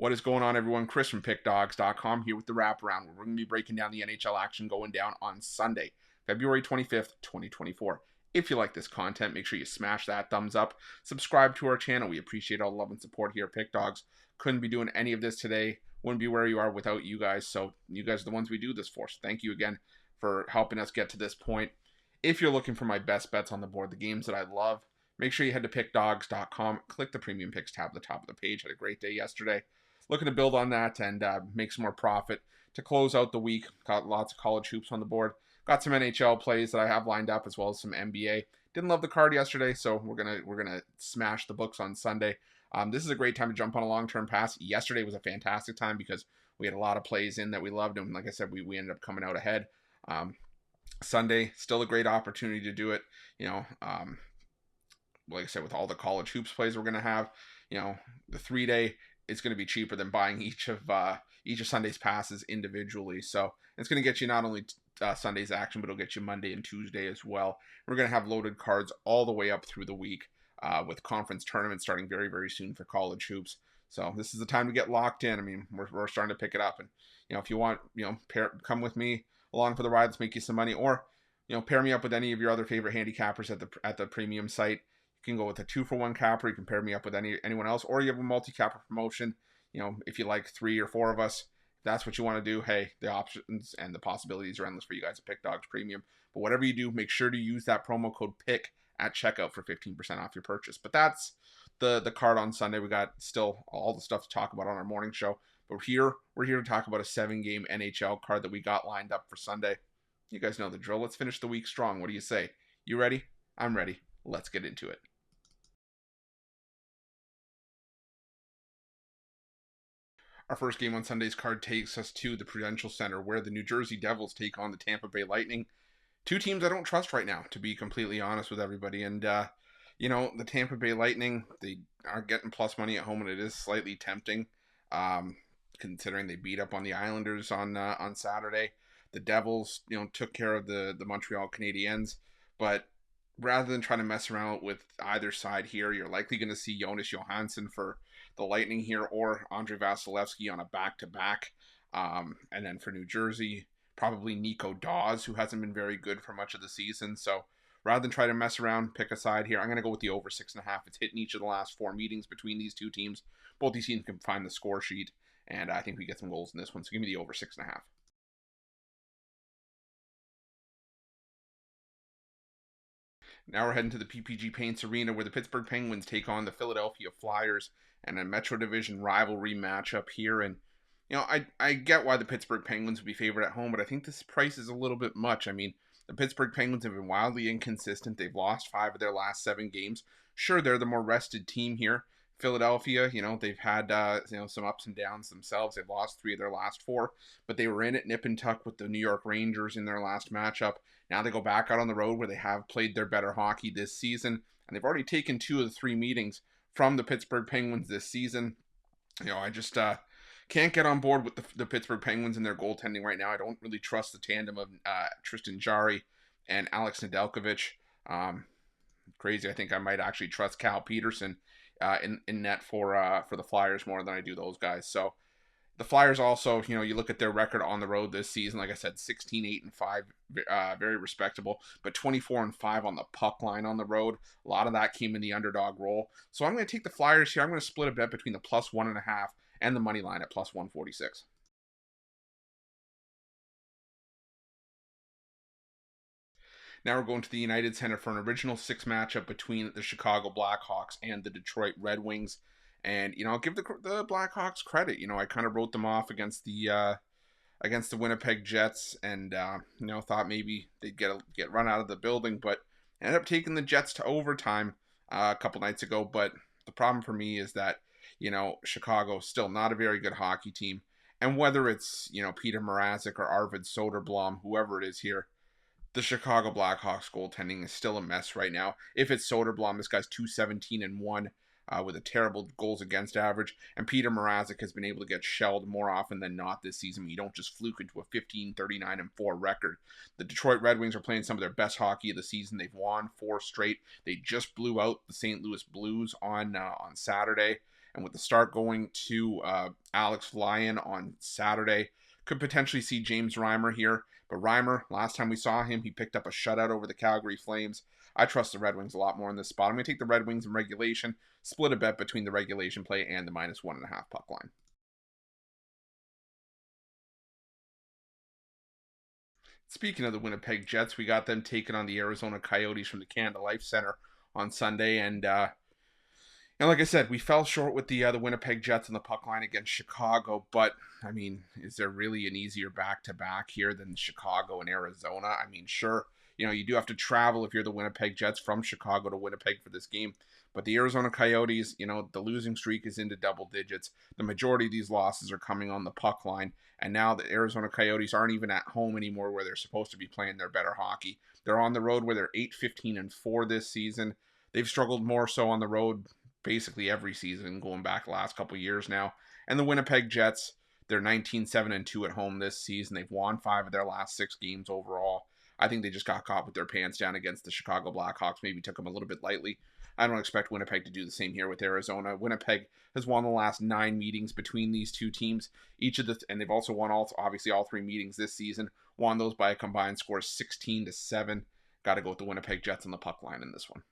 What is going on, everyone? Chris from Pickdawgz.com here with the Wraparound, where we're going to be breaking down the NHL action going down on Sunday, February 25th, 2024. If you like this content, make sure you smash that thumbs up. Subscribe to our channel. We appreciate all the love and support here at Pickdawgz. Couldn't be doing any of this today. Wouldn't be where you are without you guys. So you guys are the ones we do this for. So thank you again for helping us get to this point. If you're looking for my best bets on the board, the games that I love, make sure you head to Pickdawgz.com. Click the Premium Picks tab at the top of the page. Had a great day yesterday. Looking to build on that and make some more profit to close out the week. Got lots of college hoops on the board. Got some NHL plays that I have lined up, as well as some NBA. Didn't love the card yesterday, so we're gonna smash the books on Sunday. This is a great time to jump on a long-term pass. Yesterday was a fantastic time because we had a lot of plays in that we loved, and like I said, we ended up coming out ahead. Sunday, still a great opportunity to do it. Like I said, with all the college hoops plays we're gonna have, the 3-day. It's going to be cheaper than buying each of Sunday's passes individually. So it's going to get you not only Sunday's action, but it'll get you Monday and Tuesday as well. We're going to have loaded cards all the way up through the week with conference tournaments starting very, very soon for college hoops. So this is the time to get locked in. I mean, we're starting to pick it up. And, if you want, come with me along for the ride. Let's make you some money. Or, pair me up with any of your other favorite handicappers at the premium site. You can go with a 2-for-1 capper. You can pair me up with anyone else, or you have a multi-capper promotion. If you like 3 or 4 of us, if that's what you want to do. Hey, the options and the possibilities are endless for you guys at Pick Dawgz Premium. But whatever you do, make sure to use that promo code PICK at checkout for 15% off your purchase. But that's the card on Sunday. We got still all the stuff to talk about on our morning show. But we're here to talk about a 7-game NHL card that we got lined up for Sunday. You guys know the drill. Let's finish the week strong. What do you say? You ready? I'm ready. Let's get into it. Our first game on Sunday's card takes us to the Prudential Center, where the New Jersey Devils take on the Tampa Bay Lightning. Two teams I don't trust right now, to be completely honest with everybody. And, the Tampa Bay Lightning, they are getting plus money at home, and it is slightly tempting, considering they beat up on the Islanders on Saturday. The Devils, took care of the Montreal Canadiens, but rather than trying to mess around with either side here, you're likely going to see Jonas Johansson for the Lightning here, or Andrei Vasilevsky on a back-to-back. And then for New Jersey, probably Nico Daws, who hasn't been very good for much of the season. So rather than try to mess around, pick a side here, I'm going to go with the over 6.5. It's hit in each of the last 4 meetings between these two teams. Both these teams can find the score sheet, and I think we get some goals in this one. So give me the over 6.5. Now we're heading to the PPG Paints Arena, where the Pittsburgh Penguins take on the Philadelphia Flyers and a Metro Division rivalry matchup here. And, I get why the Pittsburgh Penguins would be favored at home, but I think this price is a little bit much. I mean, the Pittsburgh Penguins have been wildly inconsistent. They've lost 5 of their last 7 games. Sure, they're the more rested team here. Philadelphia, they've had, some ups and downs themselves. They've lost 3 of their last 4, but they were in it nip and tuck with the New York Rangers in their last matchup. Now they go back out on the road, where they have played their better hockey this season, and they've already taken 2 of the 3 meetings from the Pittsburgh Penguins this season. I just can't get on board with the Pittsburgh Penguins and their goaltending right now. I don't really trust the tandem of Tristan Jarry and Alex Nedeljkovic. Crazy. I think I might actually trust Cal Peterson in net for the Flyers more than I do those guys. So the Flyers also, you look at their record on the road this season, like I said, 16-8-5, very respectable, but 24-5 on the puck line on the road. A lot of that came in the underdog role. So I'm going to take the Flyers here. I'm going to split a bet between the plus 1.5 and the money line at plus 146. Now we're going to the United Center for an original 6 matchup between the Chicago Blackhawks and the Detroit Red Wings. And, I'll give the Blackhawks credit. I kind of wrote them off against the Winnipeg Jets, and, thought maybe they'd get run out of the building, but ended up taking the Jets to overtime a couple nights ago. But the problem for me is that, Chicago still not a very good hockey team. And whether it's, Peter Mrazek or Arvid Soderblom, whoever it is here, the Chicago Blackhawks goaltending is still a mess right now. If it's Soderblom, this guy's 217-1. With a terrible goals against average, and Peter Mrazek has been able to get shelled more often than not this season. You don't just fluke into a 15-39-4 record. The Detroit Red Wings are playing some of their best hockey of the season. They've won 4 straight. They just blew out the St. Louis Blues on Saturday, And with the start going to Alex Lyon on Saturday, could potentially see James Reimer here. But Reimer, last time we saw him, he picked up a shutout over the Calgary Flames. I trust the Red Wings a lot more in this spot. I'm going to take the Red Wings in regulation, split a bet between the regulation play and the -1.5 puck line. Speaking of the Winnipeg Jets, we got them taking on the Arizona Coyotes from the Canada Life Center on Sunday, and like I said, we fell short with the Winnipeg Jets on the puck line against Chicago. But I mean, is there really an easier back-to-back here than Chicago and Arizona? I mean, sure, you do have to travel if you're the Winnipeg Jets from Chicago to Winnipeg for this game. But the Arizona Coyotes, the losing streak is into double digits. The majority of these losses are coming on the puck line. And now the Arizona Coyotes aren't even at home anymore where they're supposed to be playing their better hockey. They're on the road where they're 8-15-4 this season. They've struggled more so on the road basically every season going back the last couple years now. And the Winnipeg Jets, they're 19-7-2 at home this season. They've won 5 of their last 6 games overall. I think they just got caught with their pants down against the Chicago Blackhawks, maybe took them a little bit lightly. I don't expect Winnipeg to do the same here with Arizona. Winnipeg has won the last 9 meetings between these two teams. And they've also won obviously all 3 meetings this season. Won those by a combined score of 16-7. Got to go with the Winnipeg Jets on the puck line in this one.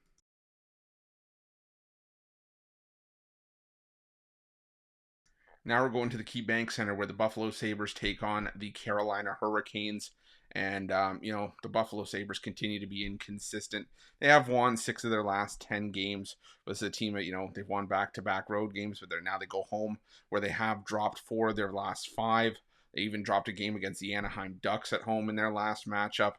Now we're going to the KeyBank Center where the Buffalo Sabres take on the Carolina Hurricanes. And, the Buffalo Sabres continue to be inconsistent. They have won 6 of their last 10 games. This is a team that, they've won back-to-back road games, but now they go home where they have dropped 4 of their last 5. They even dropped a game against the Anaheim Ducks at home in their last matchup.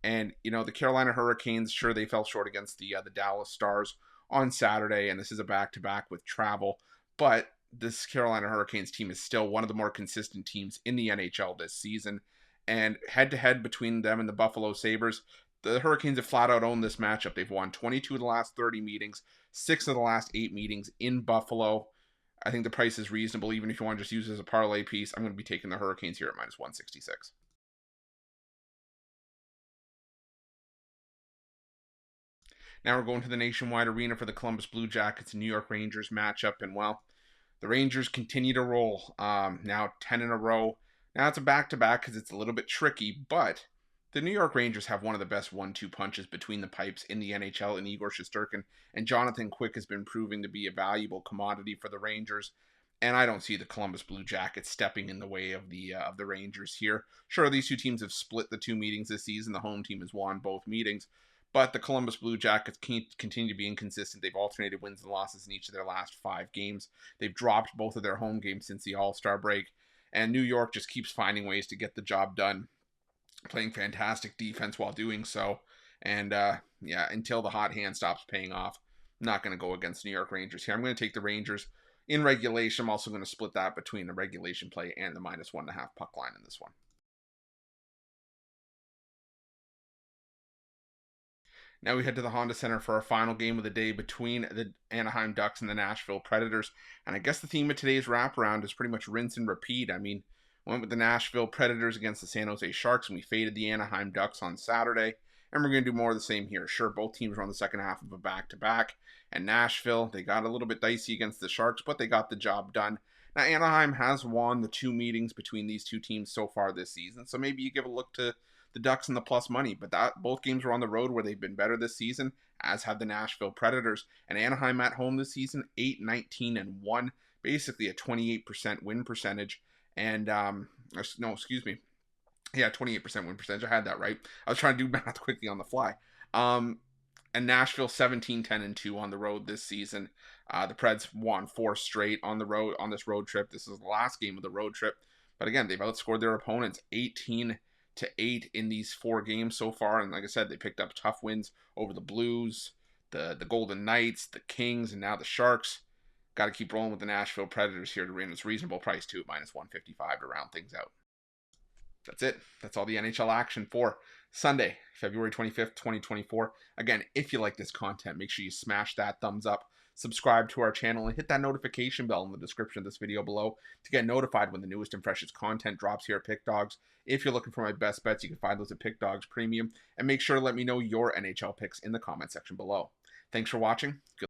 And, the Carolina Hurricanes, sure, they fell short against the Dallas Stars on Saturday, and this is a back-to-back with travel. But this Carolina Hurricanes team is still one of the more consistent teams in the NHL this season. And head-to-head between them and the Buffalo Sabres, the Hurricanes have flat out owned this matchup. They've won 22 of the last 30 meetings, 6 of the last 8 meetings in Buffalo. I think the price is reasonable, even if you want to just use it as a parlay piece. I'm going to be taking the Hurricanes here at -166. Now we're going to the Nationwide Arena for the Columbus Blue Jackets and New York Rangers matchup. And, well, the Rangers continue to roll. Now 10 in a row. Now it's a back-to-back because it's a little bit tricky, but the New York Rangers have one of the best 1-2 punches between the pipes in the NHL in Igor Shesterkin, and Jonathan Quick has been proving to be a valuable commodity for the Rangers. And I don't see the Columbus Blue Jackets stepping in the way of the Rangers here. Sure, these two teams have split the 2 meetings this season. The home team has won both meetings. But the Columbus Blue Jackets continue to be inconsistent. They've alternated wins and losses in each of their last 5 games. They've dropped both of their home games since the All-Star break. And New York just keeps finding ways to get the job done, playing fantastic defense while doing so. And, until the hot hand stops paying off, I'm not going to go against New York Rangers here. I'm going to take the Rangers in regulation. I'm also going to split that between the regulation play and the -1.5 puck line in this one. Now we head to the Honda Center for our final game of the day between the Anaheim Ducks and the Nashville Predators. And I guess the theme of today's wraparound is pretty much rinse and repeat. I mean, went with the Nashville Predators against the San Jose Sharks, and we faded the Anaheim Ducks on Saturday. And we're going to do more of the same here. Sure, both teams are on the second half of a back-to-back. And Nashville, they got a little bit dicey against the Sharks, but they got the job done. Now, Anaheim has won the 2 meetings between these two teams so far this season. So maybe you give a look to the Ducks and the plus money, but both games were on the road where they've been better this season, as have the Nashville Predators. And Anaheim at home this season, 8-19-1, basically a 28% win percentage. And no, excuse me, yeah, 28% win percentage. I had that right. I was trying to do math quickly on the fly. And Nashville 17-10-2 on the road this season. The Preds won 4 straight on the road on this road trip. This is the last game of the road trip, but again, they've outscored their opponents 18-8 in these 4 games so far. And like I said, they picked up tough wins over the Blues, the Golden Knights, the Kings, and now the Sharks. Got to keep rolling with the Nashville Predators here to win this reasonable price too, at -155 to round things out. That's it. That's all the NHL action for Sunday, February 25th, 2024. Again, if you like this content, make sure you smash that thumbs up, subscribe to our channel, and hit that notification bell in the description of this video below to get notified when the newest and freshest content drops here at Pick Dawgz. If you're looking for my best bets, you can find those at Pick Dawgz Premium. And make sure to let me know your NHL picks in the comment section below. Thanks for watching. Good